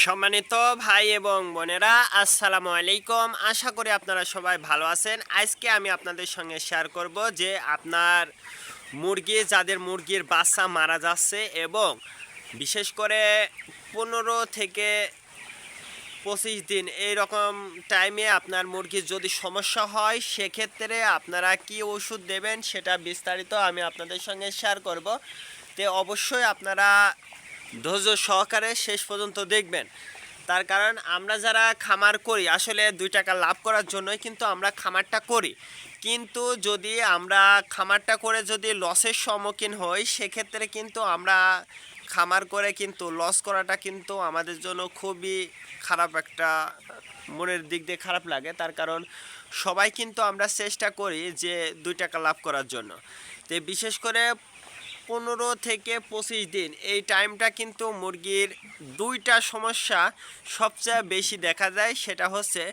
সম্মানিত ভাই এবং বোনেরা, আসসালামু আলাইকুম। আশা করি আপনারা সবাই ভালো আছেন। আজকে আমি আপনাদের সঙ্গে শেয়ার করব যে আপনার যাদের মুরগির বাচ্চা মারা যাচ্ছে এবং বিশেষ করে 15 থেকে 25 দিন এই রকম টাইমে আপনার মুরগির যদি সমস্যা হয়, সেক্ষেত্রে আপনারা কি ওষুধ দেবেন সেটা বিস্তারিত আমি আপনাদের সঙ্গে শেয়ার করব। তো অবশ্যই আপনারা ধৈর্য সহকারে শেষ পর্যন্ত দেখবেন। তার কারণ আমরা যারা খামার করি আসলে 2 টাকা লাভ করার জন্যই কিন্তু আমরা খামারটা করি। কিন্তু যদি আমরা খামারটা করে যদি লসের সম্মুখীন হই, সেক্ষেত্রে কিন্তু আমরা খামার করে কিন্তু লস করাটা কিন্তু আমাদের জন্য খুবই খারাপ একটা, মনের দিক দিয়ে খারাপ লাগে। তার কারণ সবাই কিন্তু আমরা চেষ্টা করি যে 2 টাকা লাভ করার জন্য। তো বিশেষ করে 15 থেকে 25 দিন এই টাইমটা কিন্তু মুরগির দুইটা সমস্যা সবচেয়ে বেশি দেখা যায়। সেটা হচ্ছে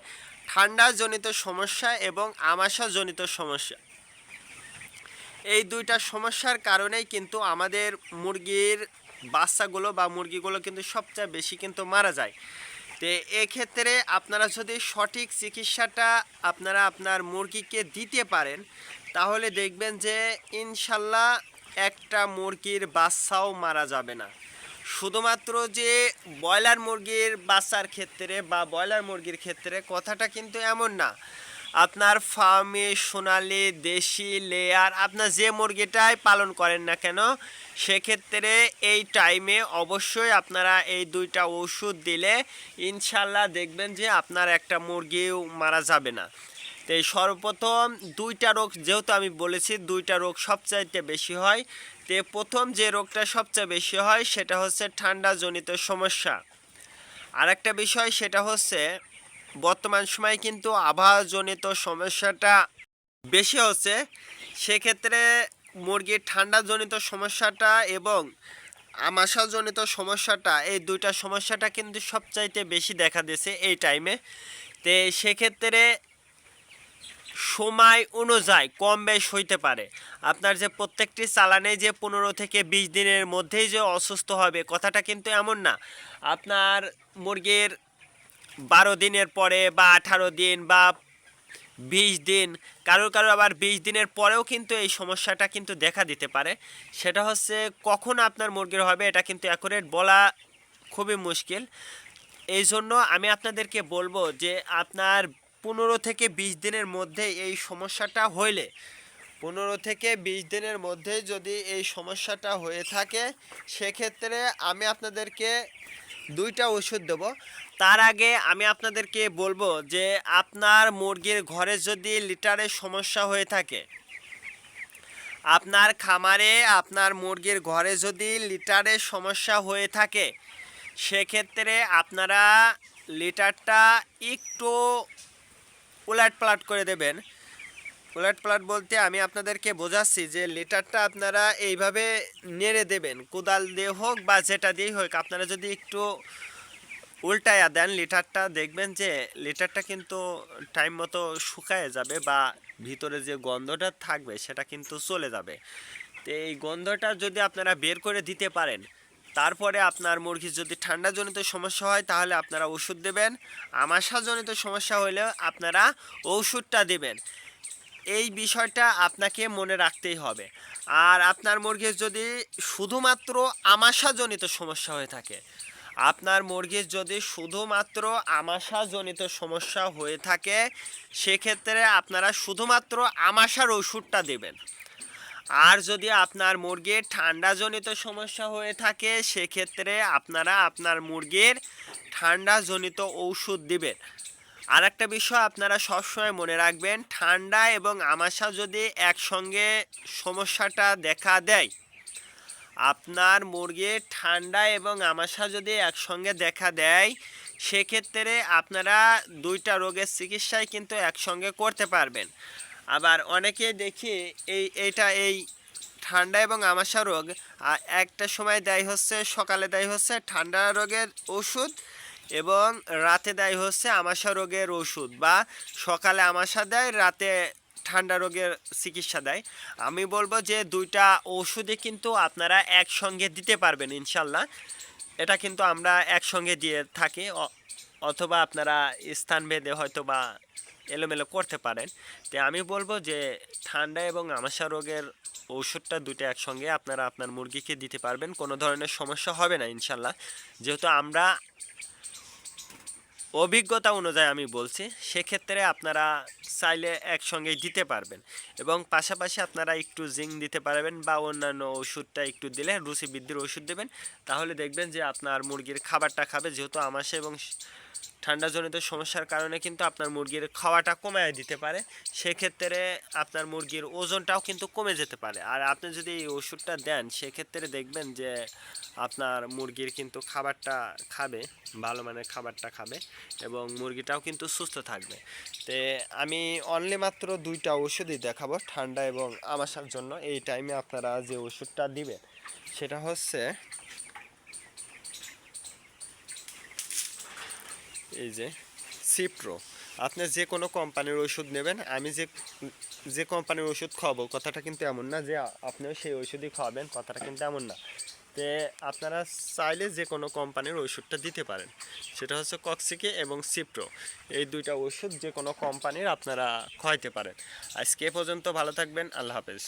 ঠান্ডাজনিত সমস্যা এবং আমাশাজনিত সমস্যা। এই দুইটা সমস্যার কারণেই কিন্তু আমাদের মুরগির বাচ্চাগুলো বা মুরগিগুলো কিন্তু সবচেয়ে বেশি কিন্তু মারা যায়। তো এক্ষেত্রে আপনারা যদি সঠিক চিকিৎসাটা আপনারা আপনার মুরগিকে দিতে পারেন, তাহলে দেখবেন যে ইনশাল্লাহ একটা মুরগির বাচ্চাও মারা যাবে না। শুধুমাত্র যে ব্রয়লার মুরগির বাচ্চার ক্ষেত্রে বা ব্রয়লার মুরগির ক্ষেত্রে কথাটা কিন্তু এমন না। আপনার ফার্মে সোনালি, দেশি, লেয়ার, আপনার যে মুরগিটাই পালন করেন না কেন, সেক্ষেত্রে এই টাইমে অবশ্যই আপনারা এই দুইটা ওষুধ দিলে ইনশাল্লাহ দেখবেন যে আপনার একটা মুরগিও মারা যাবে না। তো এই সর্বপ্রথম দুইটা রোগ, যেহেতু আমি বলেছি দুইটা রোগ সবচাইতে বেশি হয়, তো প্রথম যে রোগটা সবচেয়ে বেশি হয় সেটা হচ্ছে ঠান্ডাজনিত সমস্যা। আরেকটা বিষয় সেটা হচ্ছে বর্তমান সময়ে কিন্তু আবহাওয়াজনিত সমস্যাটা বেশি হচ্ছে। সেক্ষেত্রে মুরগির ঠান্ডাজনিত সমস্যাটা এবং আমাশাজনিত সমস্যাটা, এই দুইটা সমস্যাটা কিন্তু সবচাইতে বেশি দেখা দিয়েছে এই টাইমে। তো সেক্ষেত্রে সময় অনুযায়ী কম বেশ হইতে পারে। আপনার যে প্রত্যেকটি চালানে যে 15 থেকে 20 দিনের মধ্যেই যে অসুস্থ হবে কথাটা কিন্তু এমন না। আপনার মুরগির 12 দিনের পরে বা 18 দিন বা 20 দিন, কারোর আবার 20 দিনের পরেও কিন্তু এই সমস্যাটা কিন্তু দেখা দিতে পারে। সেটা হচ্ছে কখন আপনার মুরগির হবে এটা কিন্তু অ্যাকুরেট বলা খুবই মুশকিল। এই জন্য আমি আপনাদেরকে বলবো যে আপনার 15 থেকে 20 দিনের মধ্যে এই সমস্যাটা হইলে, 15 থেকে 20 দিনের মধ্যে যদি এই সমস্যাটা হয়ে থাকে, সেক্ষেত্রে আমি আপনাদেরকে দুইটা ওষুধ দেব। তার আগে আমি আপনাদেরকে বলবো যে আপনার মুরগির ঘরে যদি লিটারের সমস্যা হয়ে থাকে, আপনার খামারে আপনার মুরগির ঘরে যদি লিটারের সমস্যা হয়ে থাকে, সেক্ষেত্রে আপনারা লিটারটা একটু উলাটপালাট করে দেবেন। উলাটপালাট বলতে আমি আপনাদেরকে বোঝাচ্ছি যে লিটারটা আপনারা এইভাবে নেড়ে দেবেন, কোদাল দিয়ে হোক বা যেটা দিয়েই হোক। আপনারা যদি একটু উল্টায়া দেন লিটারটা, দেখবেন যে লিটারটা কিন্তু টাইম মতো শুকায় যাবে বা ভিতরে যে গন্ধটা থাকবে সেটা কিন্তু চলে যাবে। তো এই গন্ধটা যদি আপনারা বের করে দিতে পারেন, তারপরে আপনার মুরগির যদি ঠান্ডাজনিত সমস্যা হয় তাহলে আপনারা ওষুধ দেবেন, আমাশাজনিত সমস্যা হলেও আপনারা ওষুধটা দেবেন। এই বিষয়টা আপনাকে মনে রাখতেই হবে। আর আপনার মুরগির যদি শুধুমাত্র আমাশাজনিত সমস্যা হয়ে থাকে, আপনার মুরগির যদি শুধুমাত্র আমাশাজনিত সমস্যা হয়ে থাকে, সেক্ষেত্রে আপনারা শুধুমাত্র আমাশার ওষুধটা দেবেন। আর যদি আপনার মুরগির ঠান্ডাজনিত সমস্যা হয়ে থাকে, সেক্ষেত্রে আপনারা আপনার মুরগির ঠান্ডাজনিত ঔষধ দিবেন। আর একটা বিষয় আপনারা সবসময় মনে রাখবেন, ঠান্ডা এবং আমাশা যদি একসঙ্গে সমস্যাটা দেখা দেয়, আপনার মুরগির ঠান্ডা এবং আমাশা যদি একসঙ্গে দেখা দেয়, সেক্ষেত্রে আপনারা দুইটা রোগের চিকিৎসাই কিন্তু একসঙ্গে করতে পারবেন। আবার অনেকে দেখি এই ঠান্ডা এবং আমাশা রোগ একটা সময় দেয় হচ্ছে, সকালে দেয় হচ্ছে ঠান্ডা রোগের ওষুধ এবং রাতে দেয় হচ্ছে আমাশা রোগের ওষুধ, বা সকালে আমাশা দেয়, রাতে ঠান্ডা রোগের চিকিৎসা দেয়। আমি বলবো যে দুইটা ওষুধই কিন্তু আপনারা একসঙ্গে দিতে পারবেন ইনশাল্লাহ। এটা কিন্তু আমরা একসঙ্গে দিয়ে থাকি, অথবা আপনারা স্থান ভেদে হয়তো বা এলোমেলো করতে পারেন। তো আমি বলবো যে ঠান্ডা এবং আমাশা রোগের ওষুধটা দুটো একসঙ্গে আপনারা আপনার মুরগিকে দিতে পারবেন, কোনো ধরনের সমস্যা হবে না ইনশাল্লাহ। যেহেতু আমরা অভিজ্ঞতা অনুযায়ী আমি বলছি, সেক্ষেত্রে আপনারা চাইলে একসঙ্গেই দিতে পারবেন। এবং পাশাপাশি আপনারা একটু জিঙ্ক দিতে পারবেন বা অন্যান্য ওষুধটা একটু দিলে রুচি বৃদ্ধির ওষুধ দেবেন, তাহলে দেখবেন যে আপনার মুরগির খাবারটা খাবে। যেহেতু আমাশা এবং ঠান্ডাজনিত সমস্যার কারণে কিন্তু আপনার মুরগির খাওয়াটা কমায় দিতে পারে, সেক্ষেত্রে আপনার মুরগির ওজনটাও কিন্তু কমে যেতে পারে। আর আপনি যদি এই ওষুধটা দেন, সেক্ষেত্রে দেখবেন যে আপনার মুরগির কিন্তু খাবারটা খাবে, ভালো মানের খাবারটা খাবে এবং মুরগিটাও কিন্তু সুস্থ থাকবে। তে আমি অনলি মাত্র দুইটা ওষুধই দেখাবো ঠান্ডা এবং আমাশার জন্য। এই টাইমে আপনারা যে ওষুধটা দিবেন সেটা হচ্ছে এই যে সিপ্রো। আপনি যে কোনো কোম্পানির ওষুধ নেবেন, আমি যে কোম্পানির ওষুধ খাওয়াবো কথাটা কিন্তু এমন না যে আপনিও সেই ওষুধই খাওয়াবেন, কথাটা কিন্তু এমন না। তে আপনারা চাইলে যে কোনো কোম্পানির ওষুধটা দিতে পারেন, সেটা হচ্ছে কক্সিকে এবং সিপ্রো। এই দুইটা ওষুধ যে কোনো কোম্পানির আপনারা খাওয়াইতে পারেন। আজকে এ পর্যন্ত, ভালো থাকবেন, আল্লাহ হাফেজ।